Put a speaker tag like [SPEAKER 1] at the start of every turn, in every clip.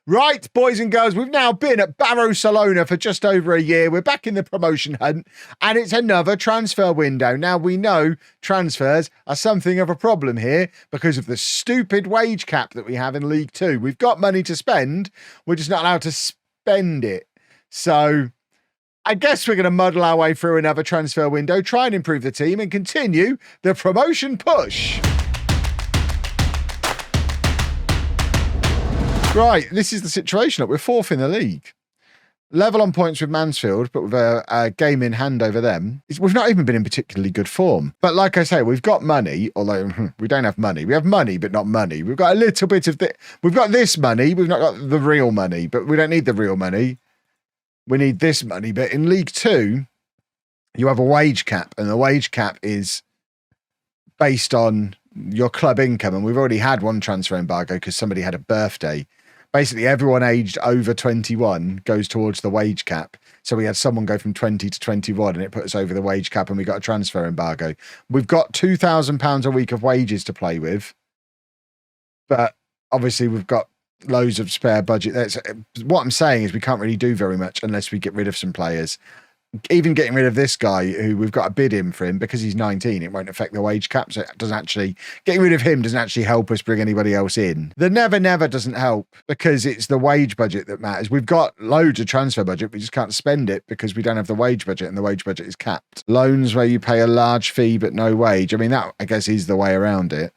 [SPEAKER 1] Right, boys and girls, we've now been at Barrow for just over a year. We're back in the promotion hunt, and it's another transfer window. Now, we know transfers are something of a problem here because of the stupid wage cap that we have in League Two. We've got money to spend, we're just not allowed to spend it. So I guess we're going to muddle our way through another transfer window, try and improve the team, and continue the promotion push. Right, this is the situation. Look, we're fourth in the league. Level on points with Mansfield, but with a game in hand over them. We've not even been in particularly good form. But like I say, we've got money, although we don't have money. We have money, but not money. We've got a little bit of we've got this money. We've not got the real money, but we don't need the real money. We need this money. But in League Two, you have a wage cap, and the wage cap is based on your club income. And we've already had one transfer embargo because somebody had a birthday. Basically, everyone aged over 21 goes towards the wage cap. So we had someone go from 20 to 21 and it put us over the wage cap and we got a transfer embargo. We've got £2,000 a week of wages to play with. But obviously we've got loads of spare budget. What I'm saying is we can't really do very much unless we get rid of some players. Even getting rid of this guy who we've got a bid in for him because he's 19, it won't affect the wage cap. So it doesn't actually, getting rid of him doesn't actually help us bring anybody else in. The never doesn't help because it's the wage budget that matters. We've got loads of transfer budget. We just can't spend it because we don't have the wage budget and the wage budget is capped. Loans where you pay a large fee but no wage. I mean, that I guess is the way around it.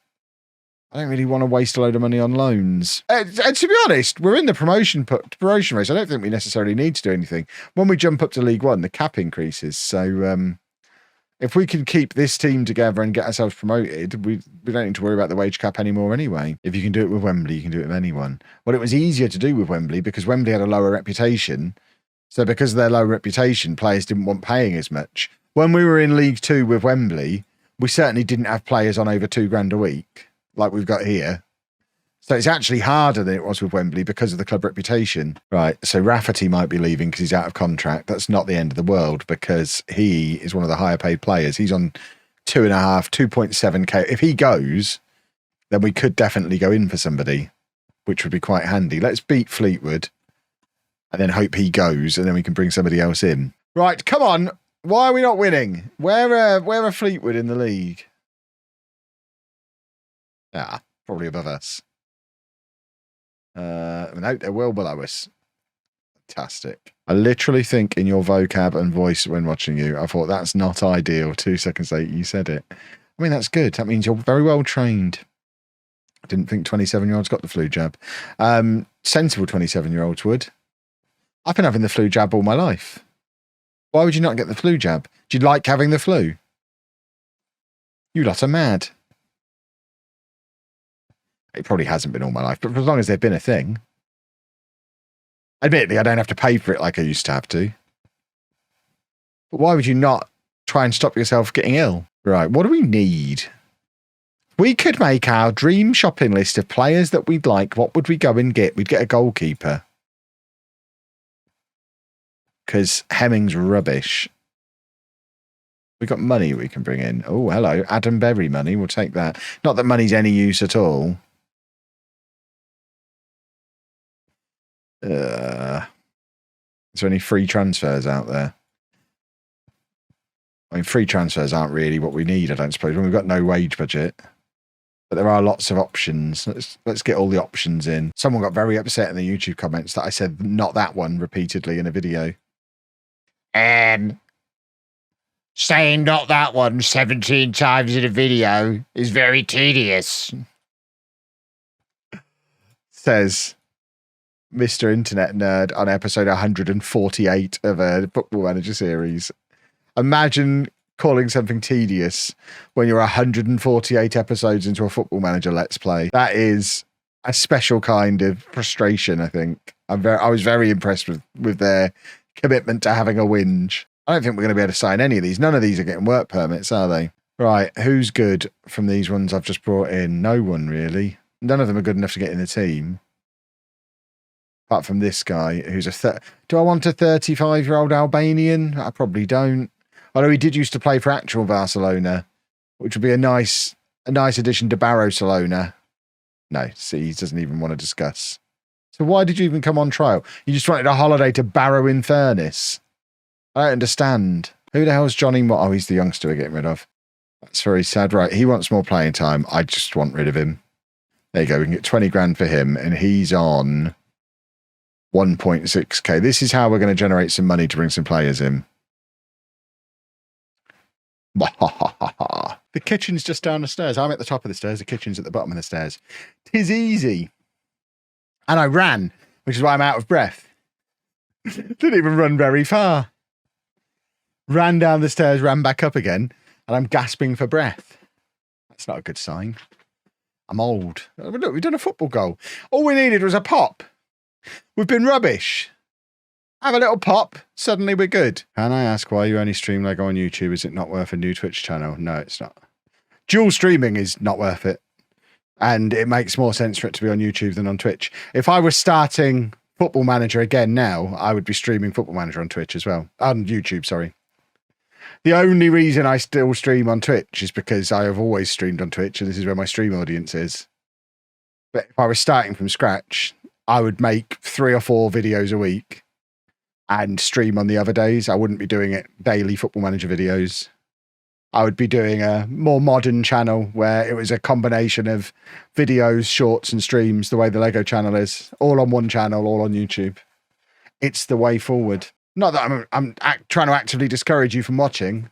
[SPEAKER 1] I don't really want to waste a load of money on loans. And to be honest, we're in the promotion race. I don't think we necessarily need to do anything. When we jump up to League One, the cap increases. So if we can keep this team together and get ourselves promoted, we don't need to worry about the wage cap anymore anyway. If you can do it with Wembley, you can do it with anyone. Well, it was easier to do with Wembley because Wembley had a lower reputation. So because of their low reputation, players didn't want paying as much. When we were in League Two with Wembley, we certainly didn't have players on over £2,000 a week, like we've got here. So it's actually harder than it was with Wembley because of the club reputation. Right, so Rafferty might be leaving because he's out of contract. That's not the end of the world because he is one of the higher paid players. He's on 2.7k. If he goes, then we could definitely go in for somebody, which would be quite handy. Let's beat Fleetwood and then hope he goes and then we can bring somebody else in. Right, come on. Why are we not winning? Where are Fleetwood in the league? Ah, probably above us. No, they're well below us. Fantastic. I literally think in your vocab and voice when watching you, I thought that's not ideal. 2 seconds later, you said it. I mean, that's good. That means you're very well trained. I didn't think 27-year-olds got the flu jab. Sensible 27-year-olds would. I've been having the flu jab all my life. Why would you not get the flu jab? Do you like having the flu? You lot are mad. It probably hasn't been all my life, but for as long as they've been a thing. Admittedly, I don't have to pay for it like I used to have to. But why would you not try and stop yourself getting ill? Right, what do we need? We could make our dream shopping list of players that we'd like. What would we go and get? We'd get a goalkeeper. Because Hemming's rubbish. We've got money we can bring in. Oh, hello. Adam Berry money. We'll take that. Not that money's any use at all. Is there any free transfers out there? I mean, free transfers aren't really what we need, I don't suppose, when we've got no wage budget. But there are lots of options. Let's get all the options in. Someone got very upset in the YouTube comments that I said not that one repeatedly in a video. Saying not that one 17 times in a video is very tedious. Says Mr. Internet Nerd on episode 148 of a Football Manager series. Imagine calling something tedious when you're 148 episodes into a Football Manager Let's Play. That is a special kind of frustration, I think. I was very impressed with their commitment to having a whinge. I don't think we're going to be able to sign any of these. None of these are getting work permits, are they? Right, who's good from these ones I've just brought in? No one, really. None of them are good enough to get in the team. Apart from this guy, who's do I want a 35-year-old Albanian? I probably don't. Although he did used to play for actual Barcelona, which would be a nice addition to Barrow. No, see, he doesn't even want to discuss. So why did you even come on trial? You just wanted a holiday to Barrow in Furnace. I don't understand. Who the hell's Johnny Moore? Oh, he's the youngster we're getting rid of. That's very sad. Right, he wants more playing time. I just want rid of him. There you go. We can get 20 grand for him, and he's on 1.6k. This is how we're going to generate some money to bring some players in. The kitchen's just down the stairs. I'm at the top of the stairs. The kitchen's at the bottom of the stairs. 'Tis easy. And I ran, which is why I'm out of breath. Didn't even run very far. Ran down the stairs, ran back up again, and I'm gasping for breath. That's not a good sign. I'm old. Look, we've done a football goal. All we needed was a pop. We've been rubbish. Have a little pop. Suddenly we're good. Can I ask why you only stream Lego on YouTube? Is it not worth a new Twitch channel? No, it's not. Dual streaming is not worth it. And it makes more sense for it to be on YouTube than on Twitch. If I was starting Football Manager again now, I would be streaming Football Manager on Twitch as well. On YouTube, sorry. The only reason I still stream on Twitch is because I have always streamed on Twitch, and this is where my stream audience is. But if I was starting from scratch, I would make 3 or 4 videos a week and stream on the other days. I wouldn't be doing it daily Football Manager videos. I would be doing a more modern channel where it was a combination of videos, shorts and streams, the way the Lego channel is. All on one channel, all on YouTube. It's the way forward. Not that I'm trying to actively discourage you from watching.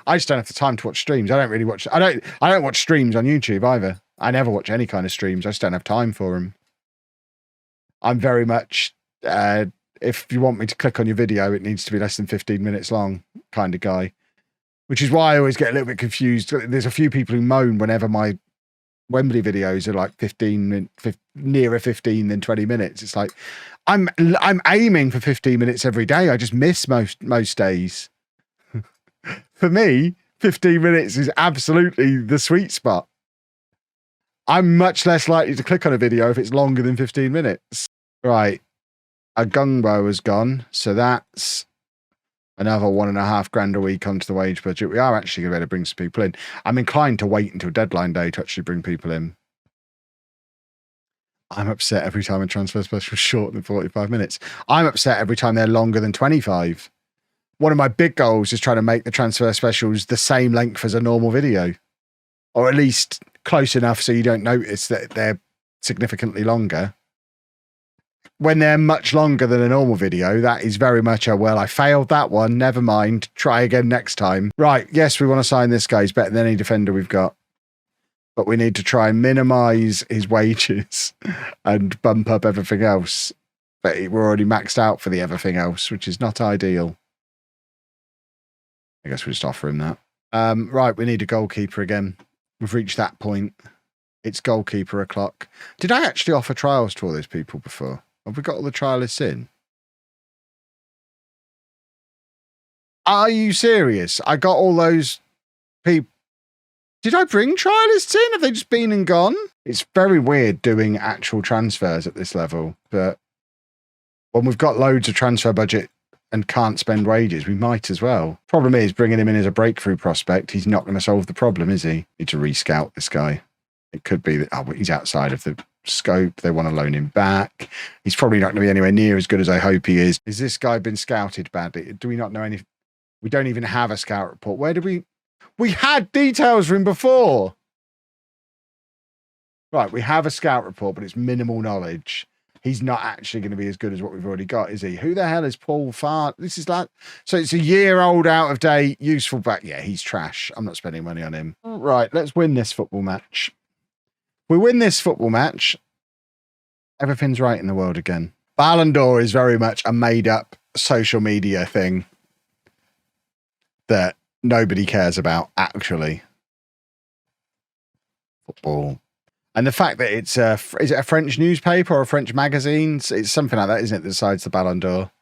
[SPEAKER 1] I just don't have the time to watch streams. I don't really watch. I don't watch streams on YouTube either. I never watch any kind of streams. I just don't have time for them. I'm very much, if you want me to click on your video, it needs to be less than 15 minutes long kind of guy. Which is why I always get a little bit confused. There's a few people who moan whenever my Wembley videos are like 15, nearer 15 than 20 minutes. It's like, I'm aiming for 15 minutes every day. I just miss most days. For me, 15 minutes is absolutely the sweet spot. I'm much less likely to click on a video if it's longer than 15 minutes. Right. A Gungbo has gone. So that's another 1.5 grand a week onto the wage budget. We are actually going to be able to bring some people in. I'm inclined to wait until deadline day to actually bring people in. I'm upset every time a transfer special is shorter than 45 minutes. I'm upset every time they're longer than 25. One of my big goals is trying to make the transfer specials the same length as a normal video. Or at least close enough so you don't notice that they're significantly longer. When they're much longer than a normal video, that is very much a, well, I failed that one, never mind, try again next time. Right, yes, we want to sign this guy. He's better than any defender we've got. But we need to try and minimise his wages and bump up everything else. But we're already maxed out for the everything else, which is not ideal. I guess we'll just offer him that. Right, we need a goalkeeper again. We've reached that point. It's goalkeeper o'clock. Did I actually offer trials to all those people before? Have we got all the trialists in? Are you serious? I got all those people. Did I bring trialists in? Have they just been and gone? It's very weird doing actual transfers at this level, but when we've got loads of transfer budget and can't spend wages, we might as well. Problem is, bringing him in as a breakthrough prospect, he's not going to solve the problem, is he? Need to rescout this guy. It could be that he's outside of the scope. They want to loan him back. He's probably not going to be anywhere near as good as I hope he is. Has this guy been scouted badly? Do we not know any? We don't even have a scout report. Where did we? We had details from him before. Right, we have a scout report, but it's minimal knowledge. He's not actually going to be as good as what we've already got, is he? Who the hell is Paul Fart? This is like, so it's a year old, out of date, useful back. Yeah, he's trash. I'm not spending money on him. Right, let's win this football match. We win this football match, everything's right in the world again. Ballon d'Or is very much a made-up social media thing that nobody cares about, actually. Football. And the fact that it's is it a French newspaper or a French magazine? It's something like that, isn't it, that decides the Ballon d'Or?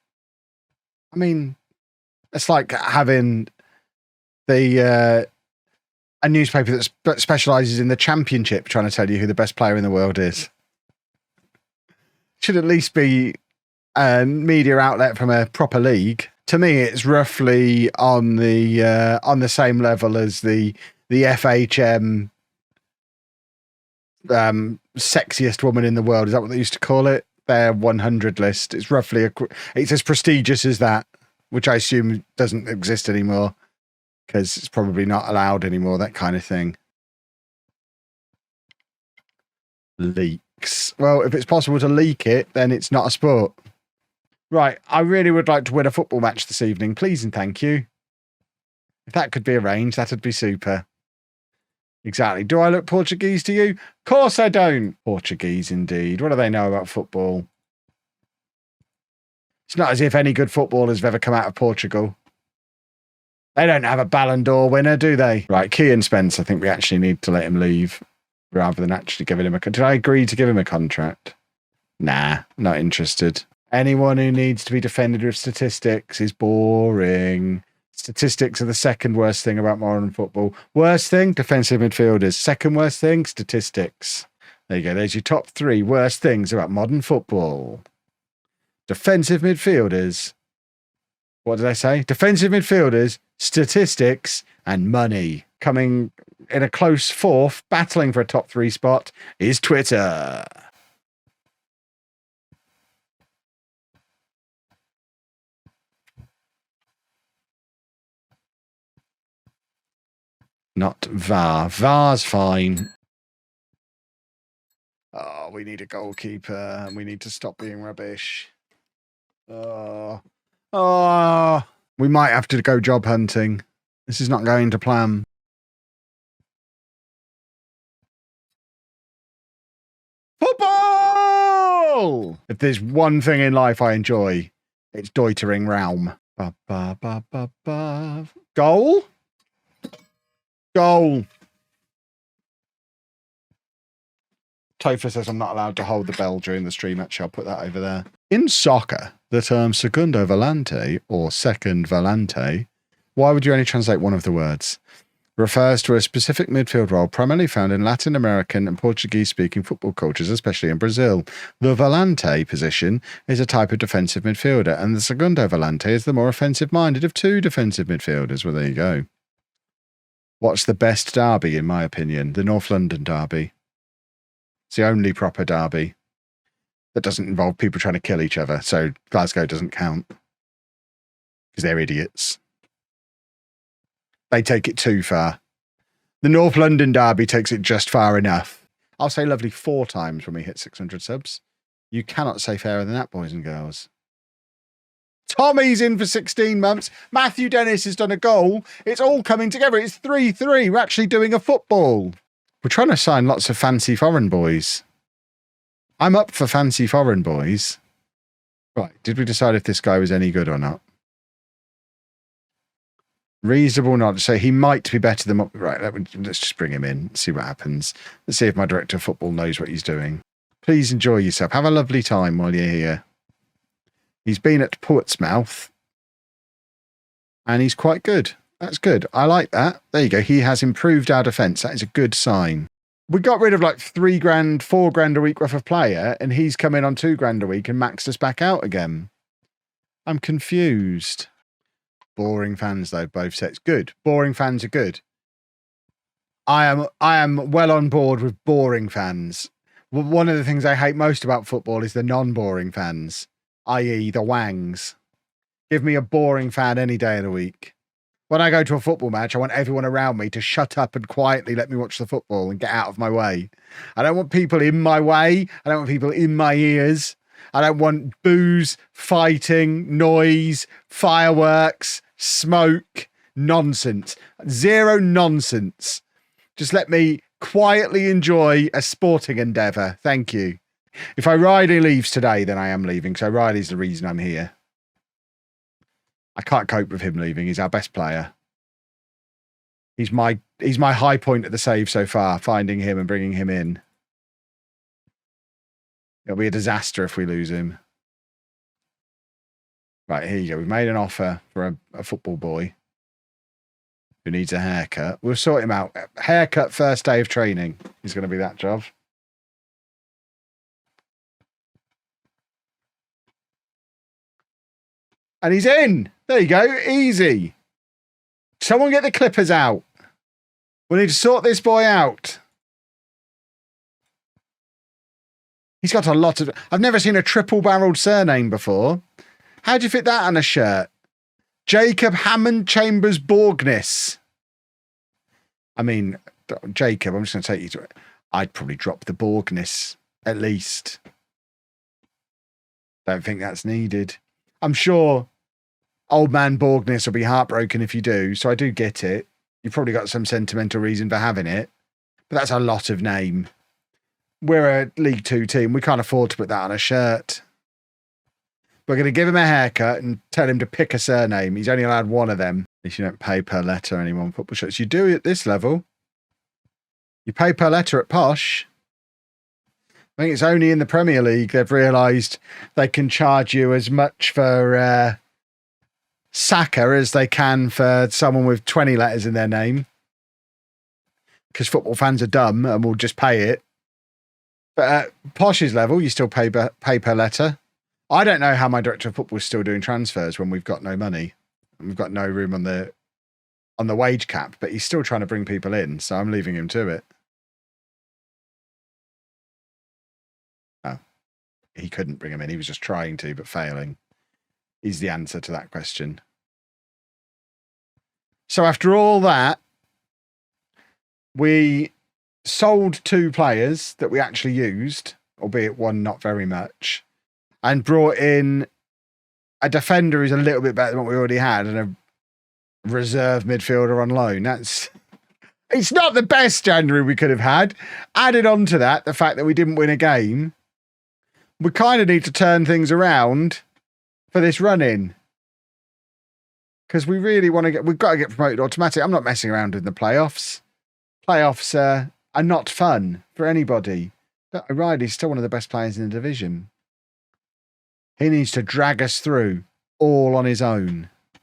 [SPEAKER 1] I mean, it's like having the a newspaper that specialises in the championship trying to tell you who the best player in the world is. Should at least be a media outlet from a proper league. To me, it's roughly on the same level as the FHM sexiest woman in the world. Is that what they used to call it? their 100 list. It's roughly it's as prestigious as that, which I assume doesn't exist anymore because it's probably not allowed anymore, that kind of thing. Leaks. Well, if it's possible to leak it, then it's not a sport. Right, I really would like to win a football match this evening, please and thank you. If that could be arranged, that'd be super. Exactly. Do I look Portuguese to you? Of course I don't. Portuguese indeed. What do they know about football? It's not as if any good footballers have ever come out of Portugal. They don't have a Ballon d'Or winner, do they? Right, Kean Spence, I think we actually need to let him leave rather than actually giving him a contract. Did I agree to give him a contract? Nah, not interested. Anyone who needs to be defended with statistics is boring. Statistics are the second worst thing about modern football. Worst thing, defensive midfielders. Second worst thing, statistics. There you go. There's your top 3 worst things about modern football. Defensive midfielders. What did I say? Defensive midfielders, statistics, and money. Coming in a close 4th, battling for a top 3 spot, is Twitter. Not VAR. VAR's fine. Oh, we need a goalkeeper and we need to stop being rubbish. Oh, we might have to go job hunting. This is not going to plan. Football! If there's one thing in life I enjoy, it's Deutering Realm. Ba, ba, ba, ba, ba. Goal? Goal. Topher says I'm not allowed to hold the bell during the stream. Actually, I'll put that over there. In soccer, the term segundo volante or second volante, why would you only translate one of the words? Refers to a specific midfield role primarily found in Latin American and Portuguese-speaking football cultures, especially in Brazil. The volante position is a type of defensive midfielder, and the segundo volante is the more offensive-minded of 2 defensive midfielders. Well, there you go. What's the best derby, in my opinion? The North London derby. It's the only proper derby that doesn't involve people trying to kill each other, so Glasgow doesn't count because they're idiots. They take it too far. The North London derby takes it just far enough. I'll say lovely 4 times when we hit 600 subs. You cannot say fairer than that, boys and girls. Tommy's in for 16 months. Matthew Dennis has done a goal. It's all coming together. It's 3-3. We're actually doing a football. We're trying to sign lots of fancy foreign boys. I'm up for fancy foreign boys. Right, did we decide if this guy was any good or not? Reasonable knowledge. So he might be better than... Right, let's just bring him in, see what happens. Let's see if my director of football knows what he's doing. Please enjoy yourself. Have a lovely time while you're here. He's been at Portsmouth. And he's quite good. That's good. I like that. There you go. He has improved our defence. That is a good sign. We got rid of like £3 grand, £4 grand a week worth of player, and he's come in on £2 grand a week and maxed us back out again. I'm confused. Boring fans, though, both sets. Good. Boring fans are good. I am well on board with boring fans. One of the things I hate most about football is the non-boring fans, i.e. the wangs. Give me a boring fan any day of the week. When I go to a football match, I want everyone around me to shut up and quietly let me watch the football and get out of my way. I don't want people in my way. I don't want people in my ears. I don't want booze, fighting, noise, fireworks, smoke, nonsense. Zero nonsense. Just let me quietly enjoy a sporting endeavour. Thank you. If O'Reilly leaves today, then I am leaving, because O'Reilly's the reason I'm here. I can't cope with him leaving. He's our best player. He's my high point at the save so far, finding him and bringing him in. It'll be a disaster if we lose him. Right, here you go. We've made an offer for a football boy who needs a haircut. We'll sort him out. Haircut first day of training is going to be that job. And he's in. There you go. Easy. Someone get the clippers out. We need to sort this boy out. He's got a lot of... I've never seen a triple-barreled surname before. How'd you fit that on a shirt? Jacob Hammond Chambers Borgness. I mean, Jacob, I'm just going to take you to it. I'd probably drop the Borgness, at least. Don't think that's needed. I'm sure old man Borgness will be heartbroken if you do, so I do get it. You've probably got some sentimental reason for having it, but that's a lot of name. We're a League Two team. We can't afford to put that on a shirt. We're going to give him a haircut and tell him to pick a surname. He's only allowed one of them. At least you don't pay per letter anymore on football shirts. You do at this level. You pay per letter at Posh. I think it's only in the Premier League they've realised they can charge you as much for Saka as they can for someone with 20 letters in their name. Because football fans are dumb and will just pay it. But at Posh's level, you still pay per letter. I don't know how my director of football is still doing transfers when we've got no money. We've got no room on the wage cap, but he's still trying to bring people in, so I'm leaving him to it. Oh, he couldn't bring him in. He was just trying to, but failing. Is the answer to that question. So after all that, we sold 2 players that we actually used, albeit one not very much, and brought in a defender who's a little bit better than what we already had and a reserve midfielder on loan. It's not the best January we could have had. Added on to that, the fact that we didn't win a game. We kind of need to turn things around for this run-in. Because we really want to we've got to get promoted automatically. I'm not messing around in the playoffs. Playoffs are not fun for anybody. O'Reilly's still one of the best players in the division. He needs to drag us through all on his own.